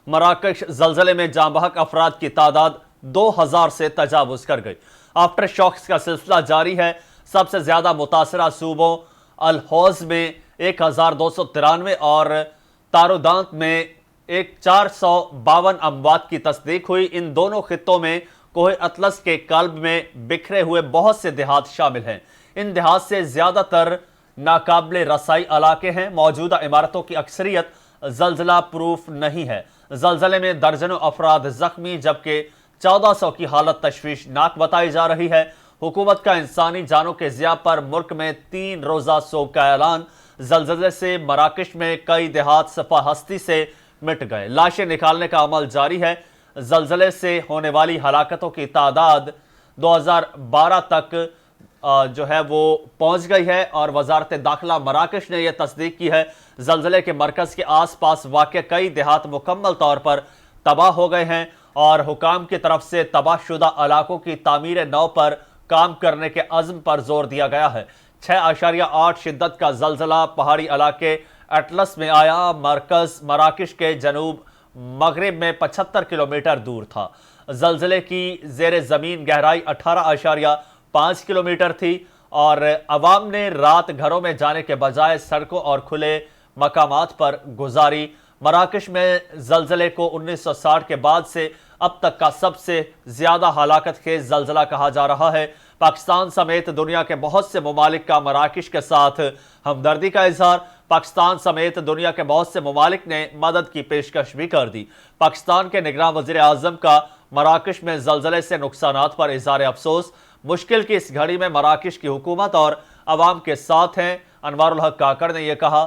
مراکش زلزلے میں جاں بحق افراد کی تعداد 2000 سے تجاوز کر گئی۔ آفٹر شاکس کا سلسلہ جاری ہے۔ سب سے زیادہ متاثرہ صوبوں الحوض میں 1293 اور تارودانت میں 452 اموات کی تصدیق ہوئی۔ ان دونوں خطوں میں کوہ اطلس کے قلب میں بکھرے ہوئے بہت سے دیہات شامل ہیں۔ ان دیہات سے زیادہ تر ناقابل رسائی علاقے ہیں۔ موجودہ عمارتوں کی اکثریت زلزلہ پروف نہیں ہے۔ زلزلے میں درجنوں افراد زخمی جبکہ 1400 کی حالت تشویشناک بتائی جا رہی ہے۔ حکومت کا انسانی جانوں کے ضیاع پر ملک میں 3 روزہ سوگ کا اعلان۔ زلزلے سے مراکش میں کئی دیہات صفحہ ہستی سے مٹ گئے۔ لاشیں نکالنے کا عمل جاری ہے۔ زلزلے سے ہونے والی ہلاکتوں کی تعداد 2012 تک وہ پہنچ گئی ہے اور وزارت داخلہ مراکش نے یہ تصدیق کی ہے۔ زلزلے کے مرکز کے آس پاس واقع کئی دیہات مکمل طور پر تباہ ہو گئے ہیں اور حکام کی طرف سے تباہ شدہ علاقوں کی تعمیر نو پر کام کرنے کے عزم پر زور دیا گیا ہے۔ 6.8 شدت کا زلزلہ پہاڑی علاقے اٹلس میں آیا۔ مرکز مراکش کے جنوب مغرب میں 75 کلومیٹر دور تھا۔ زلزلے کی زیر زمین گہرائی 18.5 کلومیٹر تھی اور عوام نے رات گھروں میں جانے کے بجائے سڑکوں اور کھلے مقامات پر گزاری۔ مراکش میں زلزلے کو 1960 کے بعد سے اب تک کا سب سے زیادہ ہلاکت خیز زلزلہ کہا جا رہا ہے۔ پاکستان سمیت دنیا کے بہت سے ممالک کا مراکش کے ساتھ ہمدردی کا اظہار۔ پاکستان سمیت دنیا کے بہت سے ممالک نے مدد کی پیشکش بھی کر دی۔ پاکستان کے نگراں وزیر اعظم کا مراکش میں زلزلے سے نقصانات پر اظہار افسوس۔ مشکل کی اس گھڑی میں مراکش کی حکومت اور عوام کے ساتھ ہیں، انوار الحق کاکڑ نے یہ کہا۔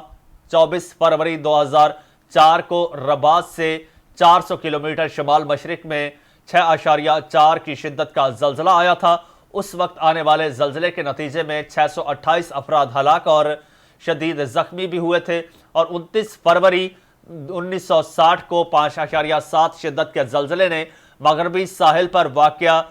24 فروری 2004 کو رباط سے 400 کلومیٹر شمال مشرق میں 6.4 کی شدت کا زلزلہ آیا تھا۔ اس وقت آنے والے زلزلے کے نتیجے میں 628 افراد ہلاک اور شدید زخمی بھی ہوئے تھے اور 29 فروری 1960 کو 5.7 شدت کے زلزلے نے مغربی ساحل پر واقع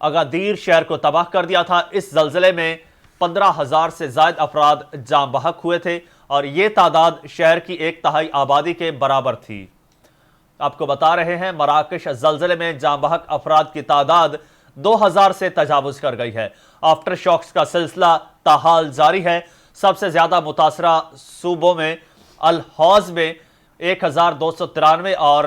اگادیر شہر کو تباہ کر دیا تھا۔ اس زلزلے میں 15,000 سے زائد افراد جاں بحق ہوئے تھے اور یہ تعداد شہر کی 1/3 آبادی کے برابر تھی۔ آپ کو بتا رہے ہیں مراکش زلزلے میں جاں بحق افراد کی تعداد 2000 سے تجاوز کر گئی ہے۔ آفٹر شاکس کا سلسلہ تاحال جاری ہے۔ سب سے زیادہ متاثرہ صوبوں میں الحوض میں 1293 اور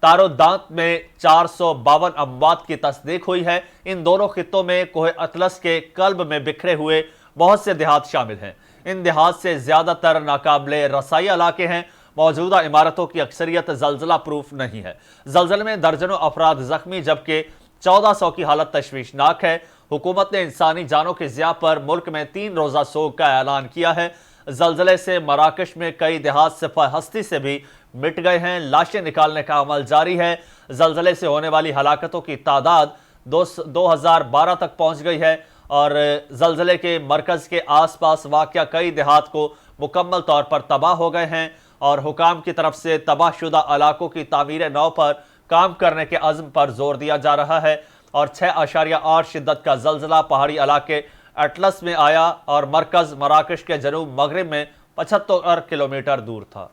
تارودانت میں 452 اموات کی تصدیق ہوئی ہے۔ ان دونوں خطوں میں کوہ اطلس کے قلب میں بکھرے ہوئے بہت سے دیہات شامل ہیں۔ ان دیہات سے زیادہ تر ناقابل رسائی علاقے ہیں۔ موجودہ عمارتوں کی اکثریت زلزلہ پروف نہیں ہے۔ زلزلے میں درجنوں افراد زخمی جبکہ 1400 کی حالت تشویشناک ہے۔ حکومت نے انسانی جانوں کے ضیاع پر ملک میں 3 روزہ سوگ کا اعلان کیا ہے۔ زلزلے سے مراکش میں کئی دیہات صفحہ ہستی سے بھی مٹ گئے ہیں۔ لاشیں نکالنے کا عمل جاری ہے۔ زلزلے سے ہونے والی ہلاکتوں کی تعداد 2012 تک پہنچ گئی ہے اور زلزلے کے مرکز کے آس پاس واقع کئی دیہات کو مکمل طور پر تباہ ہو گئے ہیں اور حکام کی طرف سے تباہ شدہ علاقوں کی تعمیر نو پر کام کرنے کے عزم پر زور دیا جا رہا ہے اور 6.8 شدت کا زلزلہ پہاڑی علاقے اٹلس میں آیا اور مرکز مراکش کے جنوب مغرب میں 75 کلومیٹر دور تھا۔